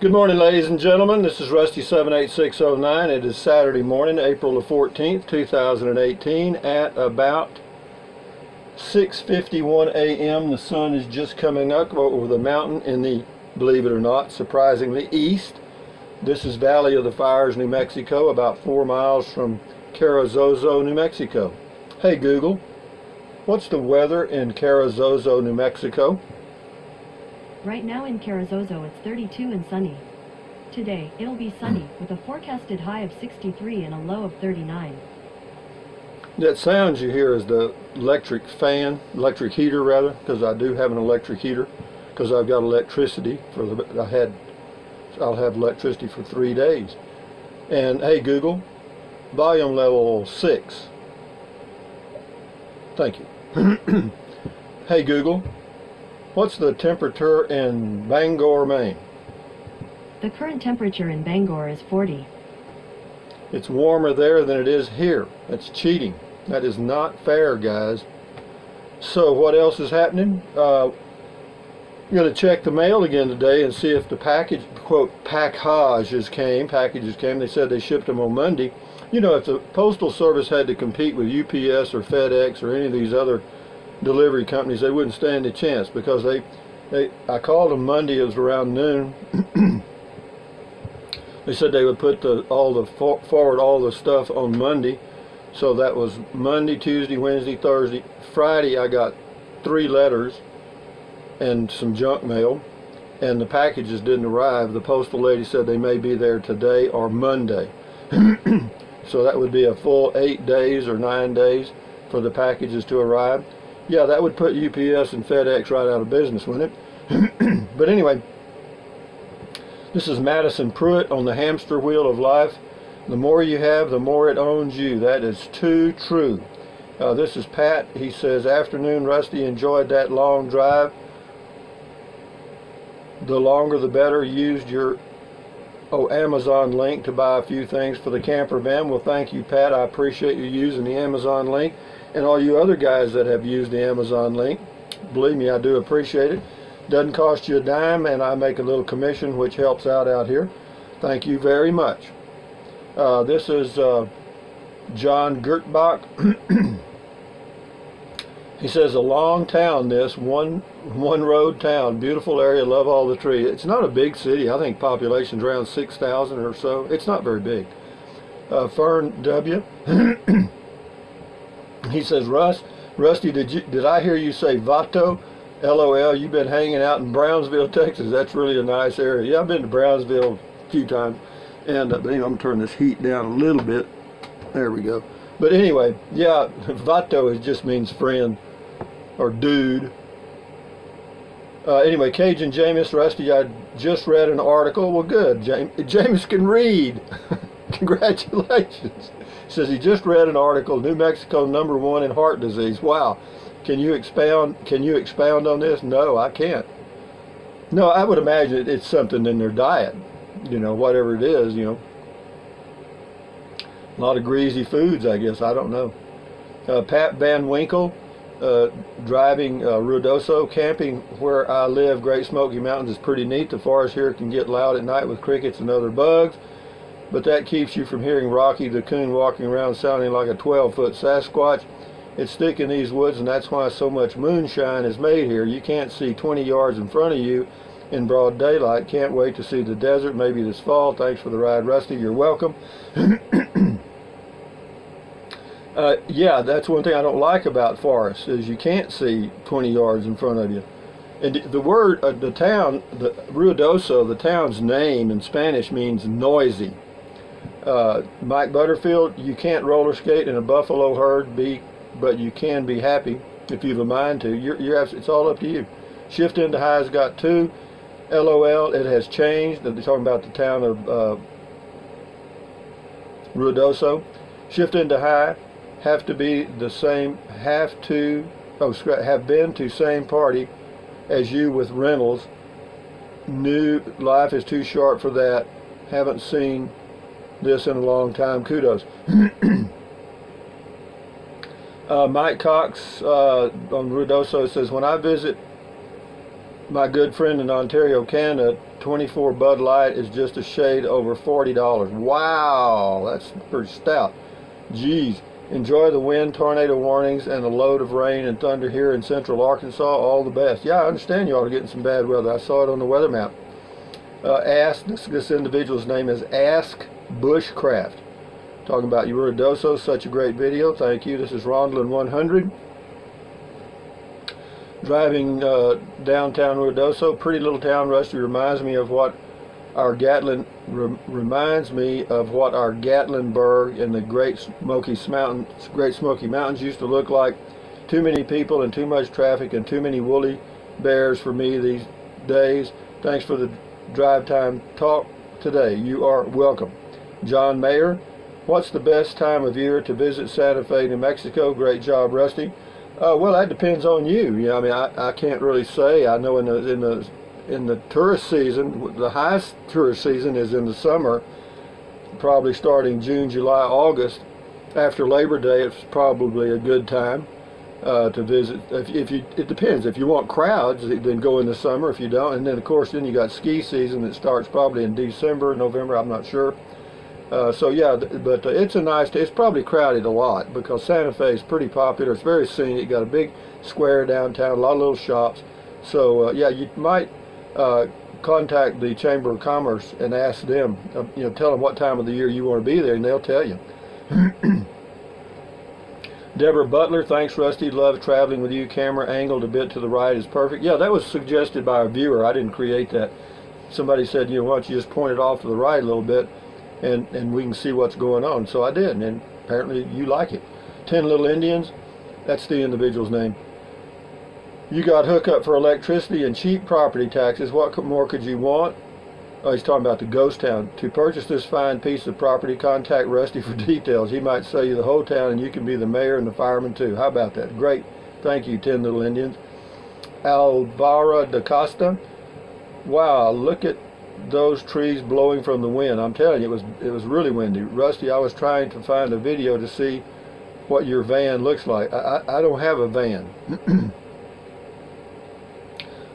Good morning, ladies and gentlemen. This is Rusty 78609. It is Saturday morning, April the 14th, 2018, at about 6:51 a.m. The sun is just coming up over the mountain in the, believe it or not, surprisingly east. This is Valley of the Fires, New Mexico, about 4 miles from Carrizozo, New Mexico. Hey Google, what's the weather in Carrizozo, New Mexico? Right now in Carrizozo it's 32 and sunny. Today, it'll be sunny, with a forecasted high of 63 and a low of 39. That sound you hear is the electric heater rather, because I do have an electric heater, because I've got electricity I'll have electricity for 3 days. And hey Google, volume level 6. Thank you. Hey Google, what's the temperature in Bangor, Maine? The current temperature in Bangor is 40. It's warmer there than it is here. That's cheating. That is not fair, guys. So what else is happening? I'm going to check the mail again today and see if the package, quote, packages came. They said they shipped them on Monday. You know, if the Postal Service had to compete with UPS or FedEx or any of these other delivery companies, they wouldn't stand a chance, because I called them Monday. It was around noon. They said they would put forward all the stuff on Monday. So that was Monday, Tuesday, Wednesday, Thursday. Friday I got 3 letters and some junk mail, and the packages didn't arrive. The postal lady said they may be there today or Monday. So that would be a full 8 days or 9 days for the packages to arrive. Yeah, that would put UPS and FedEx right out of business, wouldn't it? But anyway, this is Madison Pruitt on the hamster wheel of life. The more you have, the more it owns you. That is too true. This is Pat. He says, afternoon, Rusty. Enjoyed that long drive. The longer the better. Used your Amazon link to buy a few things for the camper van. Well, thank you, Pat. I appreciate you using the Amazon link. And all you other guys that have used the Amazon link, believe me, I do appreciate it. Doesn't cost you a dime, and I make a little commission, which helps out here. Thank you very much. This is John Gertbach. He says, a long town, this one road town, beautiful area, love all the trees. It's not a big city. I think population's around 6,000 or so. It's not very big. Fern W. He says, Rusty, did I hear you say Vato? LOL, you've been hanging out in Brownsville, Texas. That's really a nice area. Yeah, I've been to Brownsville a few times. And I'm going to turn this heat down a little bit. There we go. But anyway, yeah, Vato just means friend or dude. Anyway, Cajun Jameis, Rusty, I just read an article. Well, good. Jameis can read. Congratulations. He says he just read an article, New Mexico #1 in heart disease. Wow. Can you expound on this? No, I can't. No, I would imagine it's something in their diet. You know, whatever it is, you know. A lot of greasy foods, I guess. I don't know. Pat Van Winkle, driving Ruidoso, camping where I live, Great Smoky Mountains is pretty neat. The forest here can get loud at night with crickets and other bugs, but that keeps you from hearing Rocky the Coon walking around sounding like a 12-foot Sasquatch. It's thick in these woods, and that's why so much moonshine is made here. You can't see 20 yards in front of you in broad daylight. Can't wait to see the desert, maybe this fall. Thanks for the ride, Rusty. You're welcome. Yeah, that's one thing I don't like about forests, is you can't see 20 yards in front of you. And the word, the town, the Ruidoso, the town's name in Spanish means noisy. Mike Butterfield, you can't roller skate in a buffalo herd, but you can be happy if you have a mind to. It's all up to you. Shift into high's got 2. LOL, it has changed. They're talking about the town of Ruidoso. Shift into high, have to be the same, have been to same party as you with Reynolds. New life is too short for that. Haven't seen this in a long time. Kudos. Mike Cox on Ruidoso says, when I visit my good friend in Ontario, Canada, 24 Bud Light is just a shade over $40. Wow, that's pretty stout. Geez. Enjoy the wind, tornado warnings, and the load of rain and thunder here in central Arkansas. All the best. Yeah, I understand you all are getting some bad weather. I saw it on the weather map. This individual's name is Ask Bushcraft. Talking about Ruidoso, such a great video. Thank you. This is Rondlin 100. Driving downtown Ruidoso, pretty little town. Rusty reminds me of what our Gatlinburg and the Great Smoky Mountains used to look like. Too many people and too much traffic and too many woolly bears for me these days. Thanks for the drive time talk today. You are welcome. John Mayer, what's the best time of year to visit Santa Fe, New Mexico? Great job, Rusty. Well, that depends on you. I mean, I can't really say. I know in the tourist season, the highest tourist season is in the summer, probably starting June, July, August. After Labor Day, it's probably a good time to visit. It depends. If you want crowds, then go in the summer. If you don't, and then of course, then you got ski season that starts probably in December, November. I'm not sure. So yeah, but it's probably crowded a lot because Santa Fe is pretty popular. It's very scenic. Got a big square downtown, a lot of little shops. So yeah, you might contact the Chamber of Commerce and ask them, tell them what time of the year you want to be there, and they'll tell you. Deborah Butler, thanks Rusty, love traveling with you. Camera angled a bit to the right is perfect. Yeah, that was suggested by a viewer. I didn't create that. Somebody said, why don't you just point it off to the right a little bit and we can see what's going on. So I did, and apparently you like it. 10 Little Indians, that's the individual's name. You got hookup for electricity and cheap property taxes. What more could you want? Oh, he's talking about the ghost town. To purchase this fine piece of property, contact Rusty for details. He might sell you the whole town, and you can be the mayor and the fireman too. How about that? Great. Thank you, 10 Little Indians. Alvaro da Costa. Wow, look at those trees blowing from the wind. I'm telling you, it was really windy. Rusty, I was trying to find a video to see what your van looks like. I don't have a van.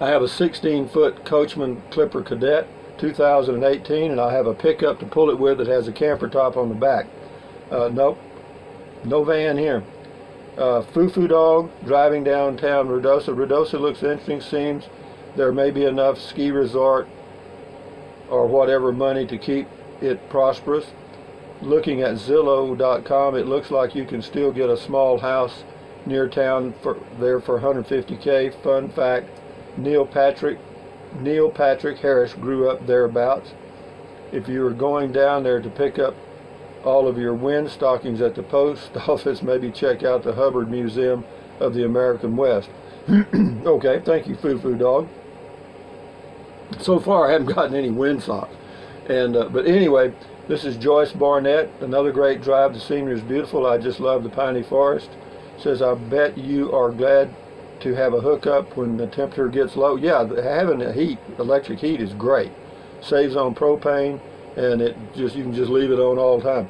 I have a 16-foot Coachman Clipper Cadet 2018, and I have a pickup to pull it with that has a camper top on the back. Nope, no van here. Foo Dog, driving downtown Ruidoso. Ruidoso looks interesting. Seems there may be enough ski resort or whatever money to keep it prosperous. Looking at Zillow.com, it looks like you can still get a small house near town for 150K. Fun fact, Neil Patrick Harris grew up thereabouts. If you were going down there to pick up all of your wind stockings at the post office, maybe check out the Hubbard Museum of the American West. Okay, thank you, Foo Dog. So far I haven't gotten any wind socks. But anyway, this is Joyce Barnett. Another great drive. The scenery is beautiful. I just love the piney forest. Says, I bet you are glad to have a hookup when the temperature gets low. Yeah, having electric heat is great. Saves on propane, and you can just leave it on all the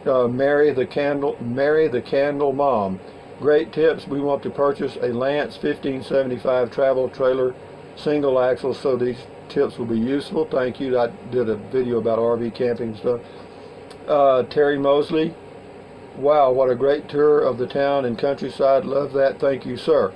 time. Marry the Candle Mom. Great tips. We want to purchase a Lance 1575 travel trailer, single axle, so these tips will be useful. Thank you. I did a video about RV camping and stuff. Terry Mosley. Wow, what a great tour of the town and countryside. Love that. Thank you, sir.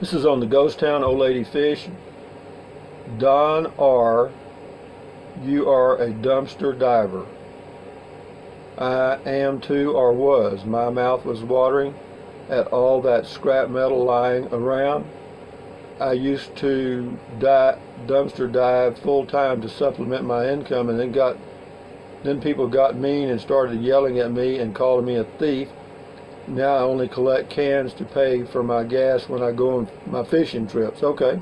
This is on the Ghost Town, Old Lady Fish. Don R., you are a dumpster diver. I am too, or was. My mouth was watering at all that scrap metal lying around. I used to dumpster dive full time to supplement my income, and then people got mean and started yelling at me and calling me a thief. Now I only collect cans to pay for my gas when I go on my fishing trips. Okay.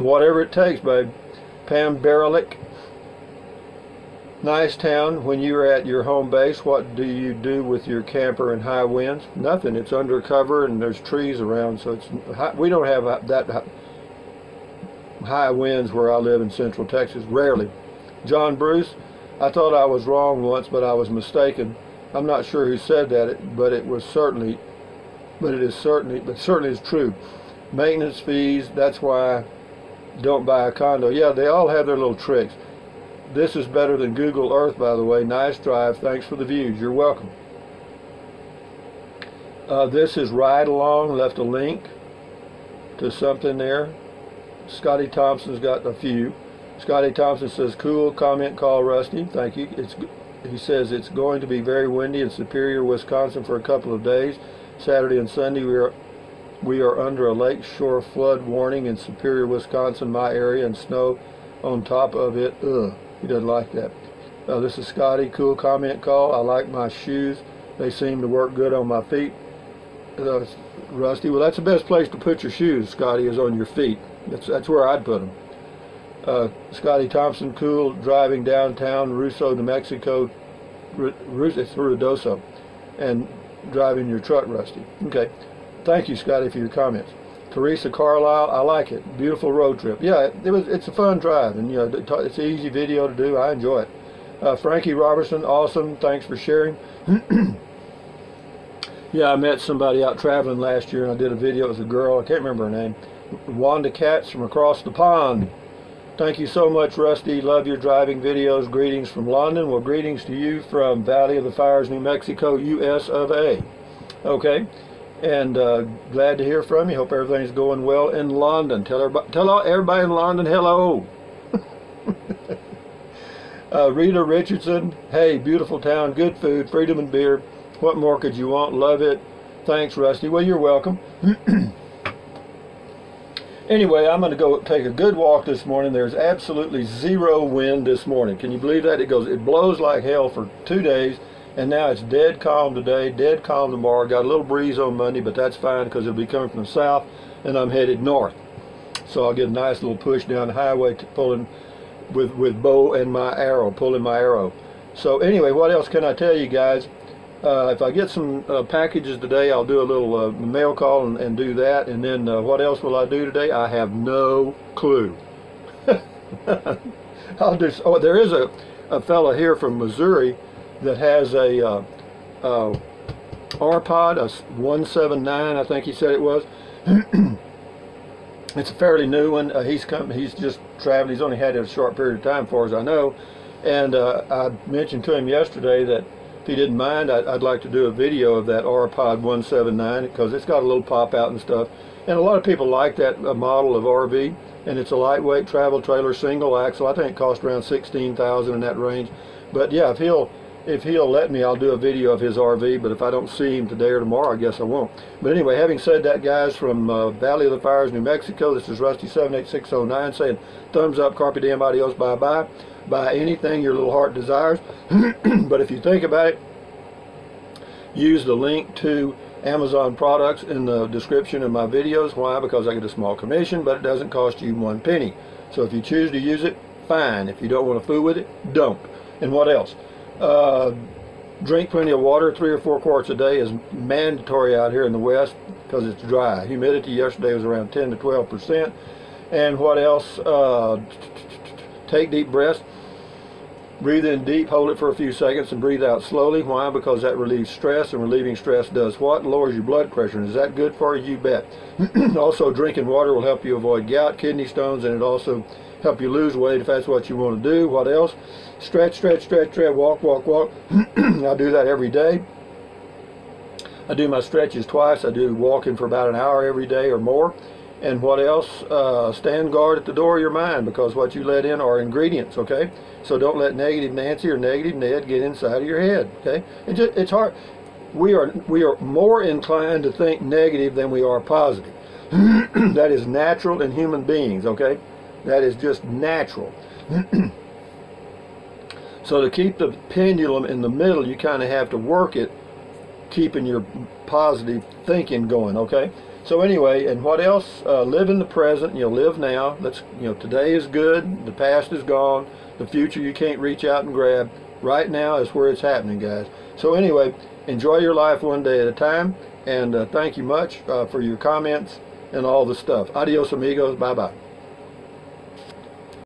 Whatever it takes, babe. Pam Berelick. Nice town. When you're at your home base, what do you do with your camper in high winds? Nothing. It's undercover and there's trees around, so we don't have that high winds where I live in Central Texas. Rarely. John Bruce. I thought I was wrong once, but I was mistaken. I'm not sure who said that, but it certainly is true. Maintenance fees, that's why don't buy a condo. Yeah, they all have their little tricks. This is better than Google Earth, by the way. Nice drive. Thanks for the views. You're welcome. This is Ride Along. Left a link to something there. Scotty Thompson's got a few. Scotty Thompson says, cool comment call, Rusty. Thank you. He says it's going to be very windy in Superior, Wisconsin for a couple of days. Saturday and Sunday we are under a lakeshore flood warning in Superior, Wisconsin, my area, and snow on top of it. Ugh, he doesn't like that. This is Scotty. Cool comment call. I like my shoes. They seem to work good on my feet. Rusty, well, that's the best place to put your shoes, Scotty, is on your feet. That's where I'd put them. Scotty Thompson, cool driving downtown Russo, New Mexico. It's Ruidoso, and driving your truck, Rusty. Okay. Thank you, Scotty, for your comments. Teresa Carlisle, I like it. Beautiful road trip. Yeah, it's a fun drive, and you know it's an easy video to do. I enjoy it. Frankie Robertson, awesome. Thanks for sharing. Yeah, I met somebody out traveling last year, and I did a video. It was a girl. I can't remember her name. Wanda Katz from across the pond. Thank you so much, Rusty. Love your driving videos. Greetings from London. Well, greetings to you from Valley of the Fires, New Mexico, US of A. Okay. And glad to hear from you. Hope everything's going well in London. Tell everybody in London hello. Rita Richardson, hey, beautiful town, good food, freedom and beer. What more could you want? Love it. Thanks, Rusty. Well, you're welcome. Anyway, I'm going to go take a good walk this morning. There's absolutely zero wind this morning. Can you believe that? It blows like hell for 2 days. And now it's dead calm today, dead calm tomorrow. Got a little breeze on Monday, but that's fine because it'll be coming from the south, and I'm headed north. So I'll get a nice little push down the highway, pulling with bow and my arrow, pulling my arrow. So anyway, what else can I tell you guys? If I get some packages today, I'll do a little mail call and do that. And then what else will I do today? I have no clue. I'll do. Oh, there is a fella here from Missouri that has a R-Pod, a 179, I think he said it was. It's a fairly new one. He's just traveled. He's only had it a short period of time, as far as I know. And I mentioned to him yesterday that if he didn't mind, I'd like to do a video of that R-Pod 179 because it's got a little pop out and stuff. And a lot of people like that model of RV. And it's a lightweight travel trailer, single axle. I think it cost around $16,000 in that range. But yeah, if he'll let me, I'll do a video of his RV, but if I don't see him today or tomorrow, I guess I won't. But anyway, having said that, guys, from Valley of the Fires, New Mexico, this is Rusty78609 saying thumbs up, carpe diem, adios, bye-bye. Buy anything your little heart desires. But if you think about it, use the link to Amazon products in the description of my videos. Why? Because I get a small commission, but it doesn't cost you 1 penny. So if you choose to use it, fine. If you don't want to fool with it, don't. And what else? Drink plenty of water. 3 or 4 quarts a day is mandatory out here in the West because it's dry. Humidity yesterday was around 10 to 12%. And what else? Take deep breaths. Breathe in deep, hold it for a few seconds, and breathe out slowly. Why? Because that relieves stress, and relieving stress does what? Lowers your blood pressure. And is that good for you? You bet. Also, drinking water will help you avoid gout, kidney stones, and it also help you lose weight if that's what you want to do. What else? Stretch, stretch, stretch, stretch, walk, walk, walk. I do that every day. I do my stretches twice. I do walking for about an hour every day or more. And what else? Stand guard at the door of your mind, because what you let in are ingredients, okay? So don't let negative Nancy or negative Ned get inside of your head, okay? It's hard. We are more inclined to think negative than we are positive. That is natural in human beings, okay? That is just natural. So to keep the pendulum in the middle, you kind of have to work it, keeping your positive thinking going, okay? So anyway, and what else? Live in the present. Live now. Today is good. The past is gone. The future you can't reach out and grab. Right now is where it's happening, guys. So anyway, enjoy your life one day at a time. And thank you much for your comments and all the stuff. Adios, amigos. Bye-bye.